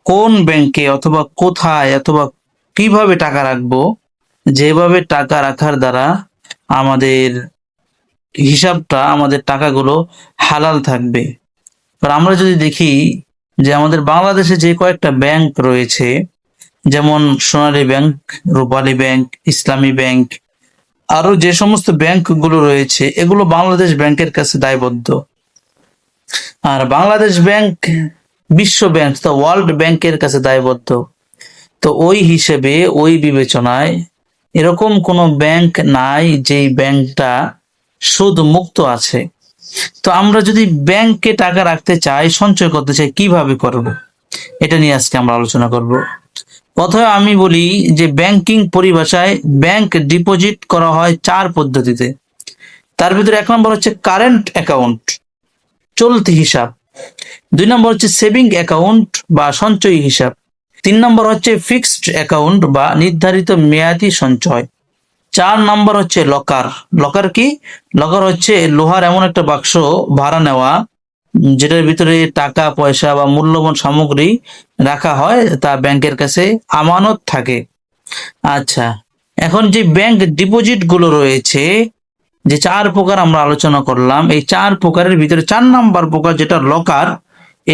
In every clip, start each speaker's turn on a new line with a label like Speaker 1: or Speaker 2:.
Speaker 1: কোন ব্যাংকে অথবা কোথায় অথবা কিভাবে টাকা রাখবো, যেভাবে টাকা রাখার দ্বারা আমাদের হিসাবটা, আমাদের টাকাগুলো হালাল থাকবে। আর আমরা যদি দেখি যে আমাদের বাংলাদেশে যে কয়েকটা ব্যাংক রয়েছে, যেমন সোনালী ব্যাংক, রূপালী ব্যাংক, ইসলামী ব্যাংক, আরো যে সমস্ত ব্যাংকগুলো রয়েছে এগুলো বাংলাদেশ ব্যাংকের কাছে দায়বদ্ধ। আর বাংলাদেশ ব্যাংক বিশ্ব ব্যাংক, তো ওয়ার্ল্ড ব্যাংকের কাছে দায়বদ্ধ। তো ওই হিসেবে, ওই বিবেচনায় এরকম কোনো ব্যাংক নাই যেই ব্যাংকটা সুদ মুক্ত আছে। তো আমরা যদি ব্যাংকে টাকা রাখতে চাই, সঞ্চয় করতে চাই, কিভাবে করব, এটা নিয়ে আজকে আমরা আলোচনা করব। প্রথমে আমি বলি যে ব্যাংকিং পরিভাষায় ব্যাংক ডিপোজিট করা হয় 4 পদ্ধতিতে। তার ভিতরে 1 নম্বর হচ্ছে কারেন্ট অ্যাকাউন্ট, চলতি হিসাব। 2 নম্বর হচ্ছে সেভিং অ্যাকাউন্ট বা সঞ্চয়ী হিসাব। 3 নম্বর হচ্ছে ফিক্সড অ্যাকাউন্ট বা নির্ধারিত মেয়াদি সঞ্চয়। 4 নম্বর হচ্ছে লকার। লকার কি? লকার হচ্ছে লোহার এমন একটা বাক্স, ভাড়া নেওয়া, যেটার ভিতরে টাকা পয়সা বা মূল্যবান সামগ্রী রাখা হয়, তা ব্যাংকের কাছে আমানত থাকে। আচ্ছা, এখন যে ব্যাংক ডিপোজিট গুলো রয়েছে, যে 4 প্রকার আমরা আলোচনা করলাম, এই 4 প্রকারের ভিতরে 4 নাম্বার প্রকার যেটা লকার,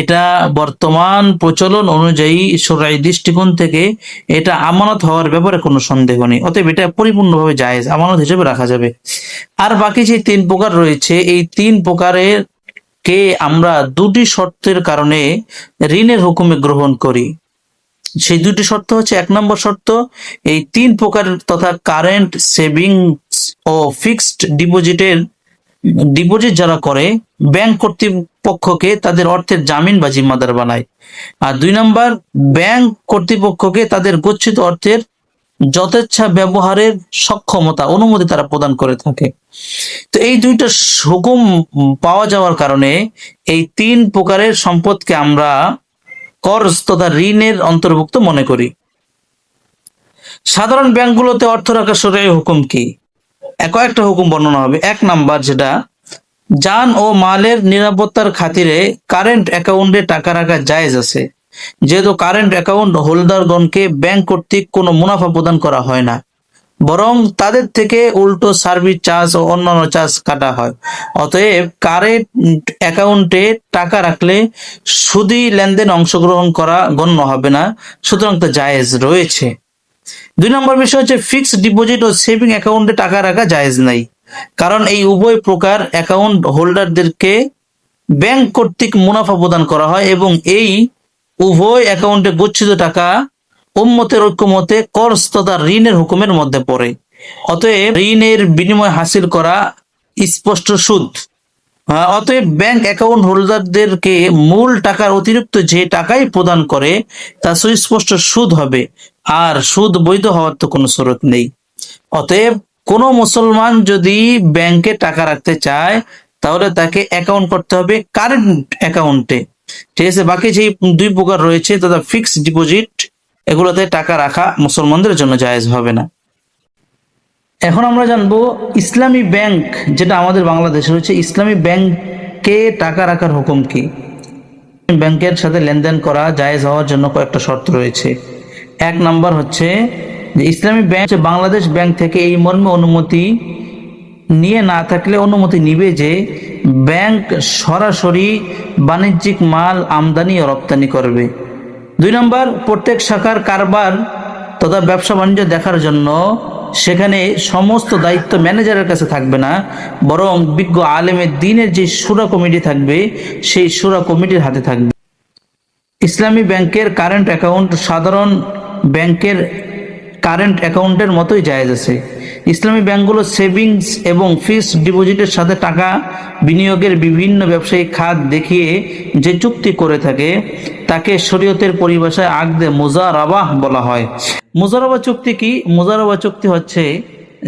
Speaker 1: এটা বর্তমান প্রচলন অনুযায়ী শরঈ দৃষ্টিকোণ থেকে এটা আমানত হওয়ার ব্যাপারে কোনো সন্দেহ নেই, অতএব এটা পরিপূর্ণভাবে জায়েজ, আমানত হিসেবে রাখা যাবে। আর বাকি যে 3 প্রকার রয়েছে, এই 3 প্রকারের কে আমরা 2টি শর্তের কারণে ঋণের হুকুমে গ্রহণ করি। সেই 2টি শর্ত হচ্ছে, 1 নম্বর শর্ত, এই 3 প্রকার তথা কারেন্ট, সেভিংস ও ফিক্সড ডিপোজিট যারা করে, ব্যাংক কর্তৃপক্ষকে তাদের অর্থের জামিন বা জিম্মাদার বানায়। আর 2 নম্বর, ব্যাংক কর্তৃপক্ষকে তাদের গচ্ছিত অর্থের যথেচ্ছা ব্যবহারের সক্ষমতা, অনুমতি তারা প্রদান করে থাকে। তো এই 2টা হুকুম পাওয়া যাওয়ার কারণে এই 3 প্রকারের সম্পদকে আমরা কর্জ তথা ঋণের অন্তর্ভুক্ত মনে করি। সাধারণ ব্যাংকগুলোতে অর্থ রাখার শরঈ হুকুম কি? কয়েকটা হুকুম বর্ণনা হবে। 1 নাম্বার, যেটা যান ও মালের নিরাপত্তার খাতিরে কারেন্ট অ্যাকাউন্টে টাকা রাখা জায়েজ আছে, যেহেতু কারেন্ট অ্যাকাউন্ট হোল্ডারগণকে ব্যাংক কর্তৃক কোনো মুনাফা প্রদান করা হয় না, বরং তাদের থেকে উল্টো সার্ভিস চার্জ ও অন্যান্য চার্জ কাটা হয়। অতএব কারেন্ট অ্যাকাউন্টে টাকা রাখলে সুদী লেনদেন অংশগ্রহণ করা গণ্য হবে না, সুতরাং তা জায়েজ রয়েছে। 2 নম্বর বিষয় হচ্ছে ফিক্সড ডিপোজিট ও সেভিং অ্যাকাউন্টে টাকা রাখা জায়েজ নাই, কারণ এই উভয় প্রকার অ্যাকাউন্ট হোল্ডারদেরকে ব্যাংক কর্তৃক মুনাফা প্রদান করা হয় এবং এই উভয় অ্যাকাউন্টে গচ্ছিত টাকা উম্মতের ঐক্যমতে কর্জ তথা ঋণের হুকুমের মধ্যে পড়ে। অতএব ঋণের বিনিময় হাসিল করা স্পষ্ট সুদ। অতএব ব্যাংক অ্যাকাউন্ট হোল্ডারদেরকে মূল টাকার অতিরিক্ত যে টাকাই প্রদান করে তা সুস্পষ্ট সুদ হবে, আর সুদ বৈধ হওয়ার তো কোনো শরত নেই। অতএব কোনো মুসলমান যদি ব্যাংকে টাকা রাখতে চায়, তাহলে তাকে অ্যাকাউন্ট করতে হবে কারেন্ট অ্যাকাউন্টে, ঠিক আছে। বাকি যে 2 প্রকার রয়েছে তথা ফিক্সড ডিপোজিট, এগুলোতে টাকা রাখা মুসলমানদের জন্য জায়েজ হবে না। এখন আমরা জানবো ইসলামী ব্যাংক, যেটা আমাদের বাংলাদেশে রয়েছে, ইসলামী ব্যাংকে টাকা রাখার হুকুম কি? ব্যাংকের সাথে লেনদেন করা জায়েজ হওয়ার জন্য কয়েকটা শর্ত রয়েছে। 1 নাম্বার হচ্ছে যে ইসলামী ব্যাংক বাংলাদেশ ব্যাংক থেকে এই মর্মে অনুমতি নিয়ে না থাকলে অনুমতি নিবে যে ব্যাংক সরাসরি বাণিজ্যিক মাল আমদানি ও রপ্তানি করবে। 2 নম্বর, প্রত্যেক শাখার কারবার তথা ব্যবসা বাণিজ্য দেখার জন্য সেখানে সমস্ত দায়িত্ব ম্যানেজারের কাছে থাকবে না, বরং বিজ্ঞ আলেমের দ্বীনের যে শুরা কমিটি থাকবে, সেই শুরা কমিটির হাতে থাকবে। ইসলামী ব্যাংকের কারেন্ট অ্যাকাউন্ট সাধারণ ব্যাংকের কারেন্ট অ্যাকাউন্টের মতোই জায়েজ আছে। ইসলামী ব্যাংকগুলো সেভিংস এবং ফিক্সড ডিপোজিটের সাথে টাকা বিনিয়োগের বিভিন্ন ব্যবসায়িক খাত দেখিয়ে যে চুক্তি করে থাকে, তাকে শরীয়তের পরিভাষায় আকদে মুজারাবাহ বলা হয়। মুজারাবা চুক্তি কি? মুজারাবা চুক্তি হচ্ছে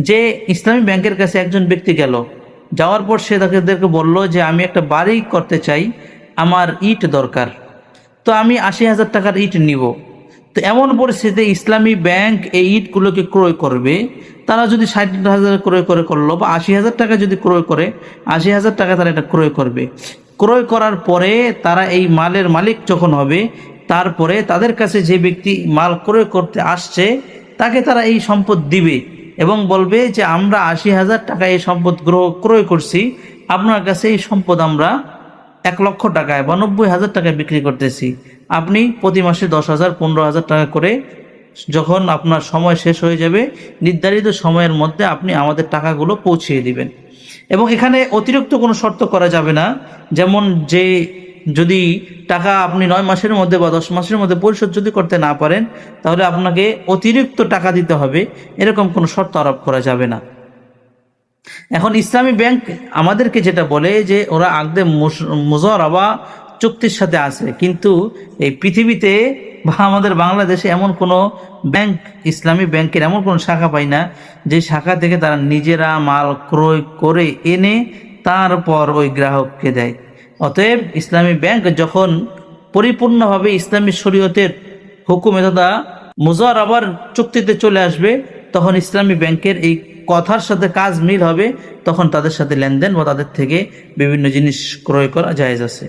Speaker 1: যে ইসলামী ব্যাংকের কাছে একজন ব্যক্তি গেল, যাওয়ার পর সে তাদেরকে বলল যে আমি একটা বাড়ি করতে চাই, আমার ইট দরকার, তো আমি 80,000 টাকার ইট নিব। তো এমন পরিস্থিতিতে ইসলামী ব্যাংক এই ইটগুলোকে ক্রয় করবে। তারা যদি 60,000 ক্রয় করলো, বা 80,000 টাকা যদি ক্রয় করে, 80,000 টাকা তারা এটা ক্রয় করবে। ক্রয় করার পরে তারা এই মালের মালিক যখন হবে, তারপরে তাদের কাছে যে ব্যক্তি মাল ক্রয় করতে আসছে তাকে তারা এই সম্পদ দিবে এবং বলবে যে আমরা ৮০,০০০ টাকা এই সম্পদ ক্রয় করছি, আপনার কাছে এই সম্পদ আমরা ১,০০,০০০ টাকায় বা ৯০,০০০ টাকায় বিক্রি করতেছি, আপনি প্রতি মাসে ১০,০০০, ১৫,০০০ টাকা করে যখন আপনার সময় শেষ হয়ে যাবে নির্ধারিত সময়ের মধ্যে আপনি আমাদের টাকাগুলো পৌঁছিয়ে দিবেন। এবং এখানে অতিরিক্ত কোনো শর্ত করা যাবে না, যেমন যে যদি টাকা আপনি ৯ মাসের মধ্যে বা ১০ মাসের মধ্যে পরিশোধ যদি করতে না পারেন তাহলে আপনাকে অতিরিক্ত টাকা দিতে হবে, এরকম কোনো শর্ত আরোপ করা যাবে না। এখন ইসলামী ব্যাংক আমাদেরকে যেটা বলে যে ওরা আকদে মুজারাবা চুক্তির সাথে আছে, কিন্তু এই পৃথিবীতে বা আমাদের বাংলাদেশে এমন কোনো ব্যাংক, ইসলামী ব্যাংকের এমন কোনো শাখা পাই না যে শাখা থেকে তারা নিজেরা মাল ক্রয় করে এনে তারপর ওই গ্রাহককে দেয়। অতএব ইসলামী ব্যাংক যখন পরিপূর্ণভাবে ইসলামী শরীয়তের হুকুমে তথা মুজারাবার চুক্তিতে চলে আসবে তখন ইসলামী ব্যাংকের এই কথার সাথে কাজ মিল হবে, তখন তাদের সাথে লেনদেন বা তাদের থেকে বিভিন্ন জিনিস ক্রয় করা জায়েজ আছে।